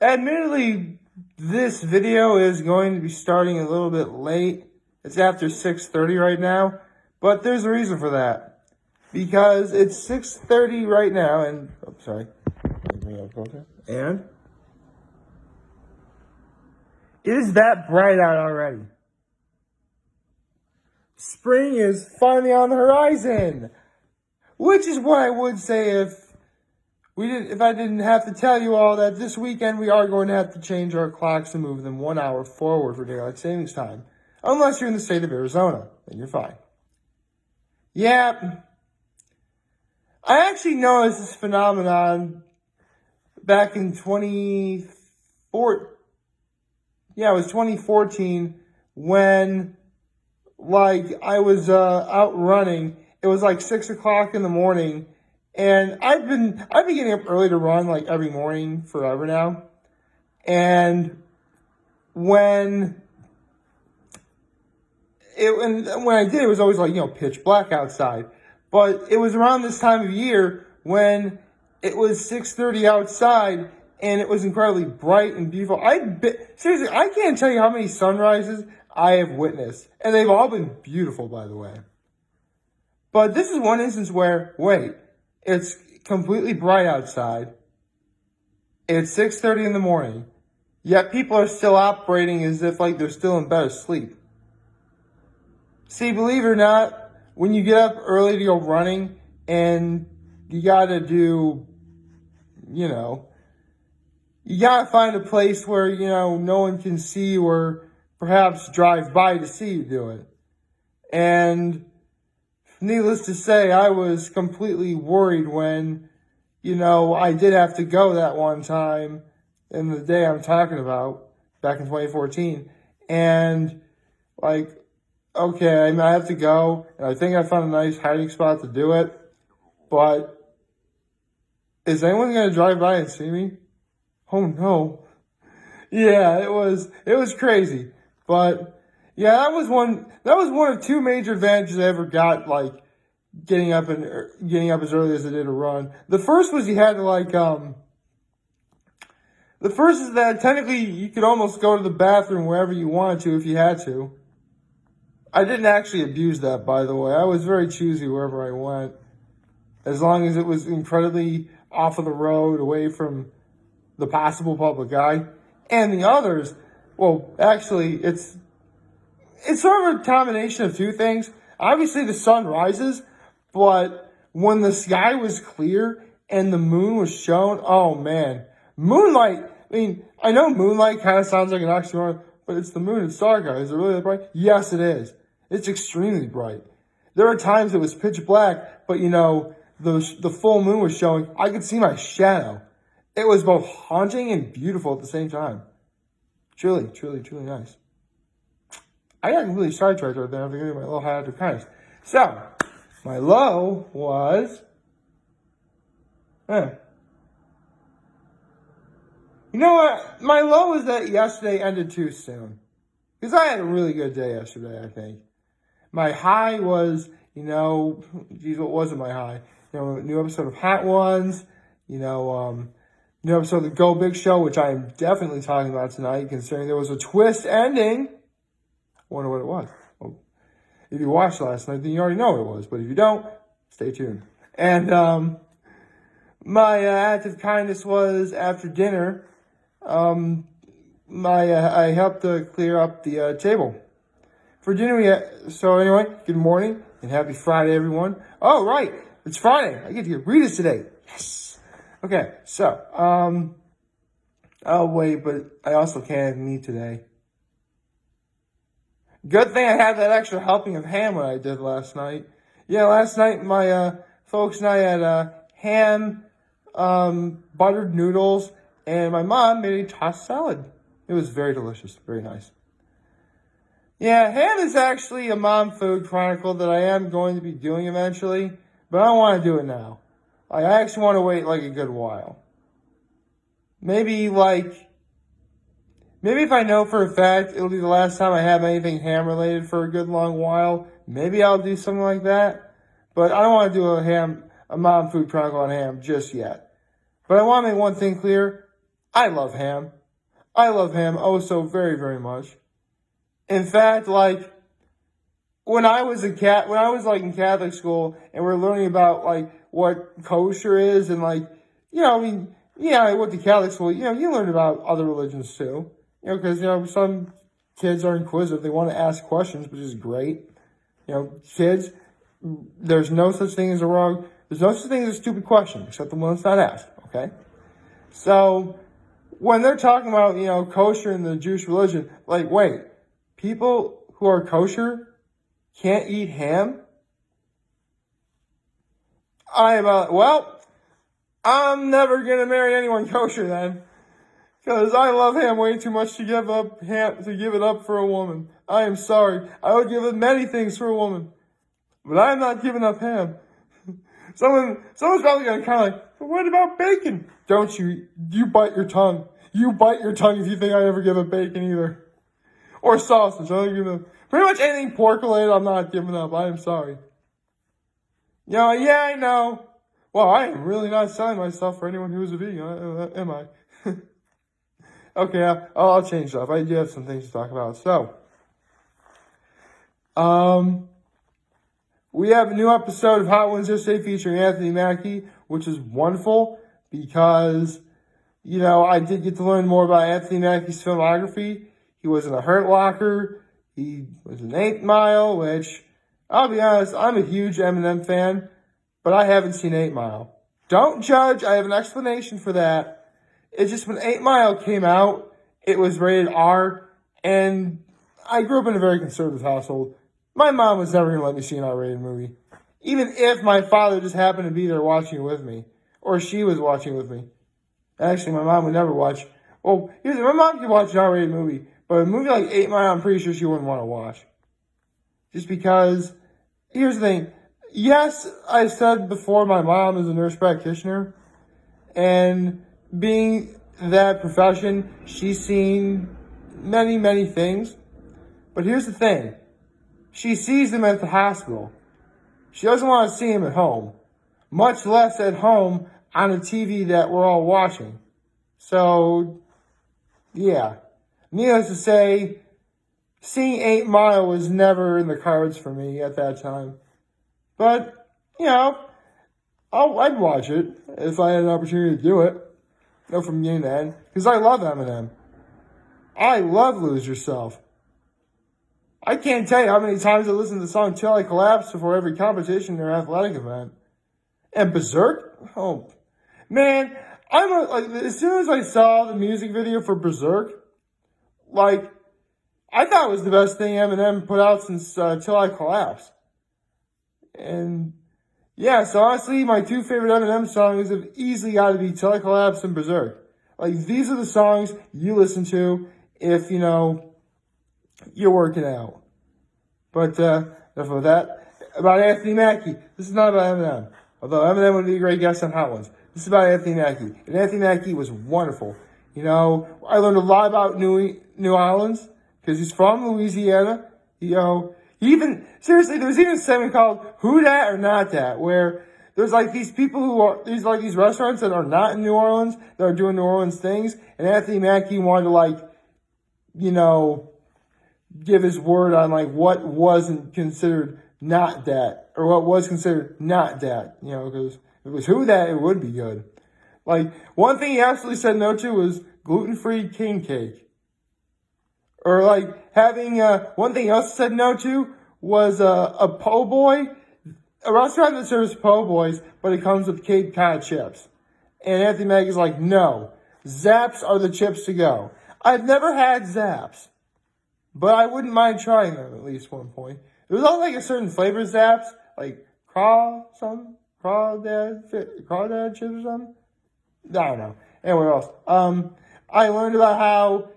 Admittedly, this video is going to be starting a little bit late. It's after 6:30 right now, but there's a reason for that. Because it's 6:30 right now, and sorry, let me bring it up closer. And it is that bright out already. Spring is finally on the horizon, which is what I would say if I didn't have to tell you all that this weekend we are going to have to change our clocks and move them 1 hour forward for daylight savings time. Unless you're in the state of Arizona, then you're fine. Yeah, I actually noticed this phenomenon back in 2014 when, I was out running. It was 6 o'clock in the morning, and I've been getting up early to run every morning forever now. And when I did, it was always pitch black outside. But it was around this time of year when it was 6:30 outside and it was incredibly bright and beautiful. Seriously, I can't tell you how many sunrises I have witnessed. And they've all been beautiful, by the way. But this is one instance where, it's completely bright outside. It's 6:30 in the morning. Yet people are still operating as if they're still in bed asleep. See, believe it or not, when you get up early to go running and you gotta do, you gotta find a place where, no one can see you or perhaps drive by to see you do it. And needless to say, I was completely worried when, I did have to go that one time in the day I'm talking about, back in 2014. And, okay, I have to go, and I think I found a nice hiding spot to do it, but is anyone going to drive by and see me? Oh, no. Yeah, it was crazy. But, yeah, that was one of two major advantages I ever got, getting up as early as I did to run. The first was you had to, the first is that technically you could almost go to the bathroom wherever you wanted to if you had to. I didn't actually abuse that, by the way. I was very choosy wherever I went. As long as it was incredibly off of the road, away from the possible public eye. And the others, well, actually, it's sort of a combination of two things. Obviously, the sun rises, but when the sky was clear and the moon was shown, oh, man. Moonlight, I know moonlight kind of sounds like an oxymoron, but it's the moon and star, guys. Is it really that bright? Yes, it is. It's extremely bright. There are times it was pitch black, but the full moon was showing. I could see my shadow. It was both haunting and beautiful at the same time. Truly, truly, truly nice. I got completely sidetracked right there. I'm going to give you my little high of kindness. So, my low was... You know what? My low was that yesterday ended too soon. Because I had a really good day yesterday, I think. My high was, what wasn't my high? New episode of Hot Ones, new episode of the Go Big Show, which I am definitely talking about tonight, considering there was a twist ending. I wonder what it was. Well, if you watched last night, then you already know what it was. But if you don't, stay tuned. And my act of kindness was after dinner. I helped to clear up the table. For dinner, so anyway, good morning and happy Friday, everyone. Oh, right, it's Friday. I get to get Rita's today. Yes. Okay, so, oh, wait, but I also can't have meat today. Good thing I had that extra helping of ham when I did last night. Yeah, last night my folks and I had ham, buttered noodles, and my mom made a tossed salad. It was very delicious, very nice. Yeah, ham is actually a mom food chronicle that I am going to be doing eventually, but I don't want to do it now. I actually want to wait a good while. Maybe if I know for a fact it'll be the last time I have anything ham related for a good long while, maybe I'll do something like that. But I don't want to do a mom food chronicle on ham just yet. But I want to make one thing clear. I love ham. I love ham oh so very, very much. In fact, like when I was like in Catholic school and we're learning about like what kosher is and like, I mean, yeah, I went to Catholic school, you learn about other religions too. Because, some kids are inquisitive. They want to ask questions, which is great. Kids, there's no such thing as there's no such thing as a stupid question, except the one that's not asked, okay? So, when they're talking about, kosher in the Jewish religion, like, wait, people who are kosher can't eat ham? I'm never gonna marry anyone kosher then. Because I love ham way too much to give it up for a woman. I am sorry. I would give up many things for a woman. But I'm not giving up ham. Someone's probably gonna kind of like, but what about bacon? Don't you bite your tongue. You bite your tongue if you think I ever give up bacon either. Or sausage. I don't give up. Pretty much anything pork related I'm not giving up. I am sorry. Yeah, I know. Well, I am really not selling myself for anyone who's a vegan, am I? Okay, I'll change stuff. I do have some things to talk about. So, we have a new episode of Hot Ones yesterday featuring Anthony Mackie, which is wonderful because, I did get to learn more about Anthony Mackie's filmography. He was in a Hurt Locker. He was in 8 Mile, which, I'll be honest, I'm a huge Eminem fan, but I haven't seen 8 Mile. Don't judge. I have an explanation for that. It's just when 8 Mile came out, it was rated R, and I grew up in a very conservative household. My mom was never going to let me see an R-rated movie. Even if my father just happened to be there watching it with me, or she was watching it with me. Actually, my mom would never watch. Well, my mom could watch an R-rated movie, but a movie like 8 Mile, I'm pretty sure she wouldn't want to watch. Just because, here's the thing. Yes, I said before my mom is a nurse practitioner, and being that profession, she's seen many, many things. But here's the thing. She sees them at the hospital. She doesn't want to see them at home. Much less at home on a TV that we're all watching. So, yeah. Needless to say, seeing 8 Mile was never in the cards for me at that time. But, I'd watch it if I had an opportunity to do it. From beginning to end. Because I love Eminem. I love Lose Yourself. I can't tell you how many times I listened to the song Till I Collapse before every competition or athletic event. And Berserk? Oh, man. As soon as I saw the music video for Berserk, I thought it was the best thing Eminem put out since Till I Collapse. And yeah, so honestly, my 2 favorite Eminem songs have easily got to be Till I Collapse and Berserk. These are the songs you listen to if, you're working out. But, enough of that. About Anthony Mackie. This is not about Eminem. Although Eminem would be a great guest on Hot Ones. This is about Anthony Mackie. And Anthony Mackie was wonderful. I learned a lot about New Orleans because he's from Louisiana. Seriously, there was even a segment called Who Dat or Not Dat, where there's these people who are, these restaurants that are not in New Orleans, that are doing New Orleans things, and Anthony Mackie wanted to give his word on what wasn't considered not that, or what was considered not that, because if it was Who Dat, it would be good. One thing he absolutely said no to was gluten-free king cake. Or having, one thing he also said no to was a po' boy, a restaurant that serves po' boys, but it comes with Cape Cod chips. And Anthony Mackie's no, Zaps are the chips to go. I've never had Zaps, but I wouldn't mind trying them at least one point. It was all a certain flavor Zaps, crawdad chips or something. I don't know. Anywhere else. I learned about how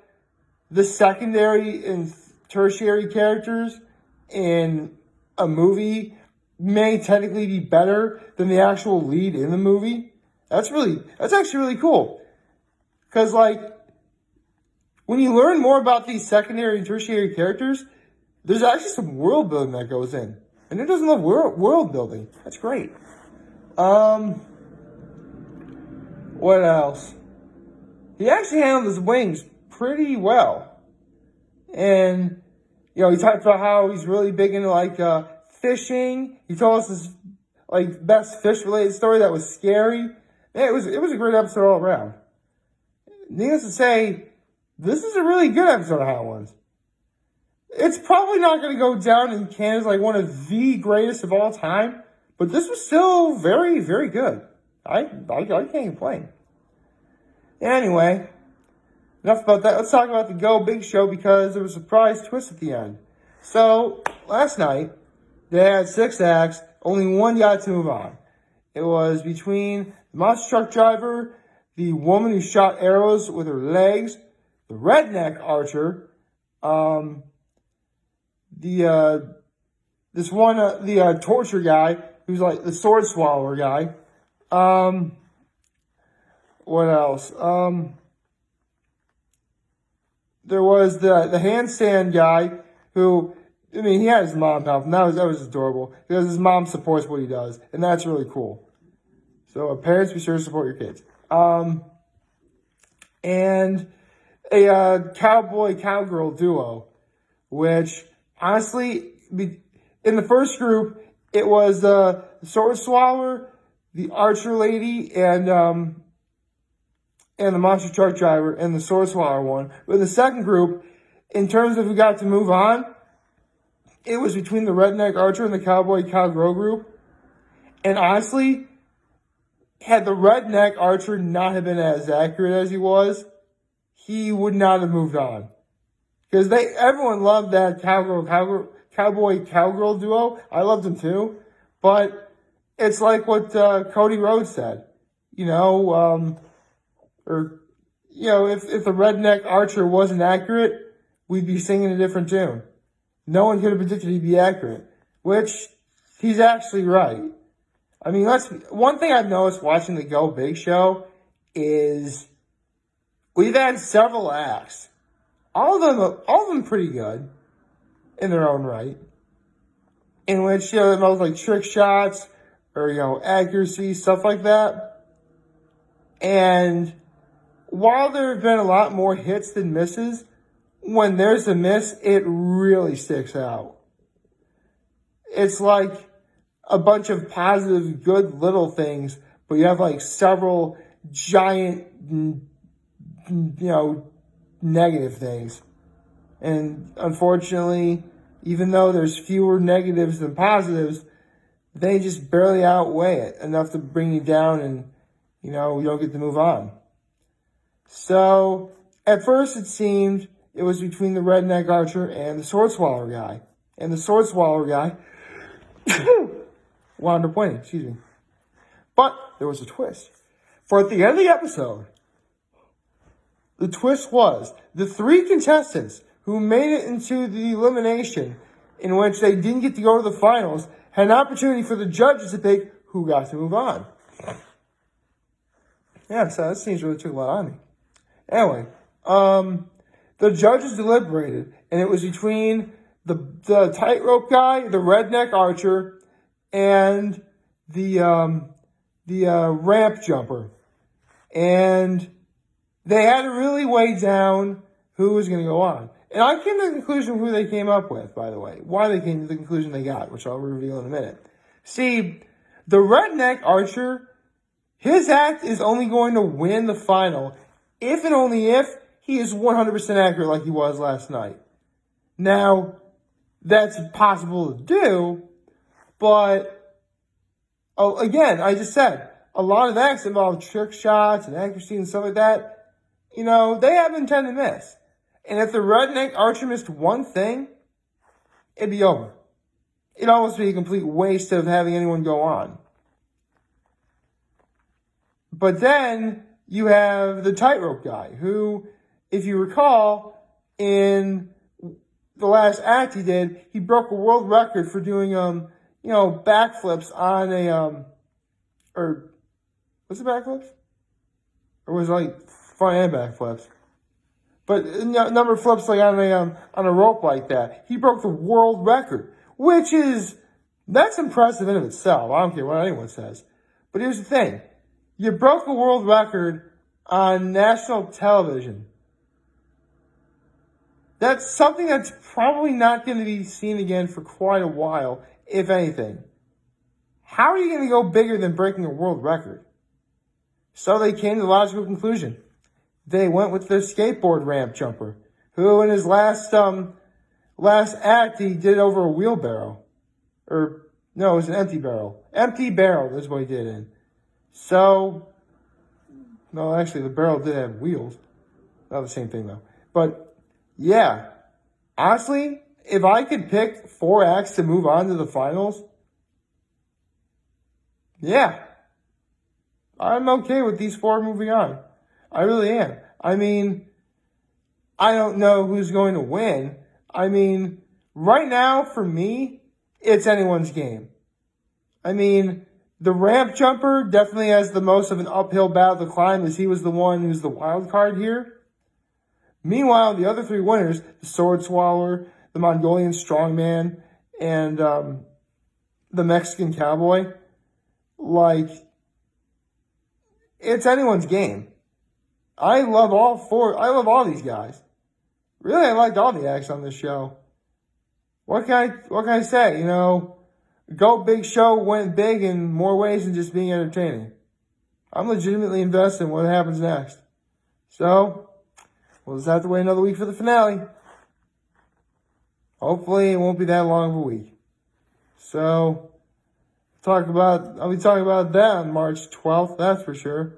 the secondary and tertiary characters in a movie may technically be better than the actual lead in the movie. That's actually really cool. Because, when you learn more about these secondary and tertiary characters, there's actually some world building that goes in. And who doesn't love world building? That's great. What else? he actually handled his wings pretty well. And, he talked about how he's really big into, fishing. He told us his, best fish-related story that was scary. Yeah, it was a great episode all around. Needless to say, this is a really good episode of Hot Ones. It's probably not going to go down in canon as one of the greatest of all time, but this was still very, very good. I can't complain. Anyway, enough about that. Let's talk about the Go Big Show because there was a surprise twist at the end. So, last night, they had 6 acts. Only one got to move on. It was between the monster truck driver, the woman who shot arrows with her legs, the redneck archer, the torture guy who's the sword swallower guy. What else? There was the handstand guy who, he had his mom help him. That was adorable because his mom supports what he does, and that's really cool. So parents, be sure to support your kids. And a cowboy-cowgirl duo, which, honestly, in the first group, it was the sword swallower, the archer lady, and the monster truck driver, and the sword swallower one. But in the second group, in terms of who got to move on, it was between the redneck archer and the cowboy-cowgirl group. And honestly, had the redneck archer not have been as accurate as he was, he would not have moved on. Because everyone loved that cowboy-cowgirl duo. I loved them too. But it's like what Cody Rhodes said. If the redneck archer wasn't accurate, we'd be singing a different tune. No one could have predicted he'd be accurate. Which, he's actually right. One thing I've noticed watching the Go Big Show is we've had several acts. All of them pretty good in their own right. In which, it involves trick shots or, accuracy, stuff like that. And while there have been a lot more hits than misses, when there's a miss, it really sticks out. It's like a bunch of positive, good little things, but you have several giant, negative things. And unfortunately, even though there's fewer negatives than positives, they just barely outweigh it enough to bring you down and, you don't get to move on. So, at first it seemed it was between the redneck archer and the sword swallower guy. And the sword swallower guy wound up winning, excuse me. But there was a twist. For at the end of the episode, the twist was the 3 contestants who made it into the elimination, in which they didn't get to go to the finals, had an opportunity for the judges to pick who got to move on. Yeah, so that seems really took a lot on me. Anyway, the judges deliberated, and it was between the tightrope guy, the redneck archer, and the ramp jumper. And they had to really weigh down who was going to go on. And I came to the conclusion who they came up with, by the way. Why they came to the conclusion they got, which I'll reveal in a minute. See, the redneck archer, his act is only going to win the final if and only if he is 100% accurate like he was last night. Now, that's possible to do, but again, I just said, a lot of acts involve trick shots and accuracy and stuff like that. They have intent to miss. And if the redneck archer missed one thing, it'd be over. It'd almost be a complete waste of having anyone go on. But then you have the tightrope guy who, if you recall, in the last act he did, he broke a world record for doing, backflips on a, or, was it backflips? Or was it front and backflips? But a number of flips on a rope like that. He broke the world record, which that's impressive in of itself. I don't care what anyone says. But here's the thing. You broke a world record on national television. That's something that's probably not going to be seen again for quite a while, if anything. How are you going to go bigger than breaking a world record? So they came to the logical conclusion. They went with the skateboard ramp jumper, who in his last act, he did it over a wheelbarrow. Or, no, it was an empty barrel. Empty barrel is what he did in. So, no, actually, the barrel did have wheels. Not the same thing, though. But, yeah. Honestly, if I could pick 4 acts to move on to the finals, yeah. I'm okay with these 4 moving on. I really am. I mean, I don't know who's going to win. I mean, right now, for me, it's anyone's game. I mean, the ramp jumper definitely has the most of an uphill battle to climb, as he was the one who's the wild card here. Meanwhile, the other 3 winners, the sword swallower, the Mongolian strongman, and the Mexican cowboy, like, it's anyone's game. I love all 4. I love all these guys. Really, I liked all the acts on this show. What can I say? You know, Go Big Show went big in more ways than just being entertaining. I'm legitimately invested in what happens next. So, we'll just have to wait another week for the finale. Hopefully, it won't be that long of a week. So, I'll be talking about that on March 12th, that's for sure.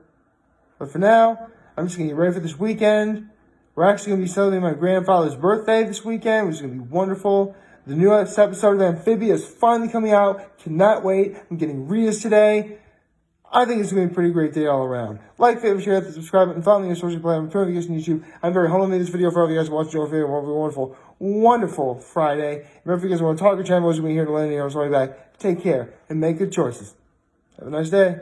But for now, I'm just going to get ready for this weekend. We're actually going to be celebrating my grandfather's birthday this weekend, which is going to be wonderful. The newest episode of Amphibia is finally coming out. Cannot wait. I'm getting readers today. I think it's going to be a pretty great day all around. Like, favorite, share, hit the subscribe button, follow me on your social platform, turn notifications on YouTube. I'm very humble made this video for all of you guys watching. Your favorite, wonderful, wonderful Friday. Remember, if you guys want to talk to channel, we're here to let you know. Back. Take care and make good choices. Have a nice day.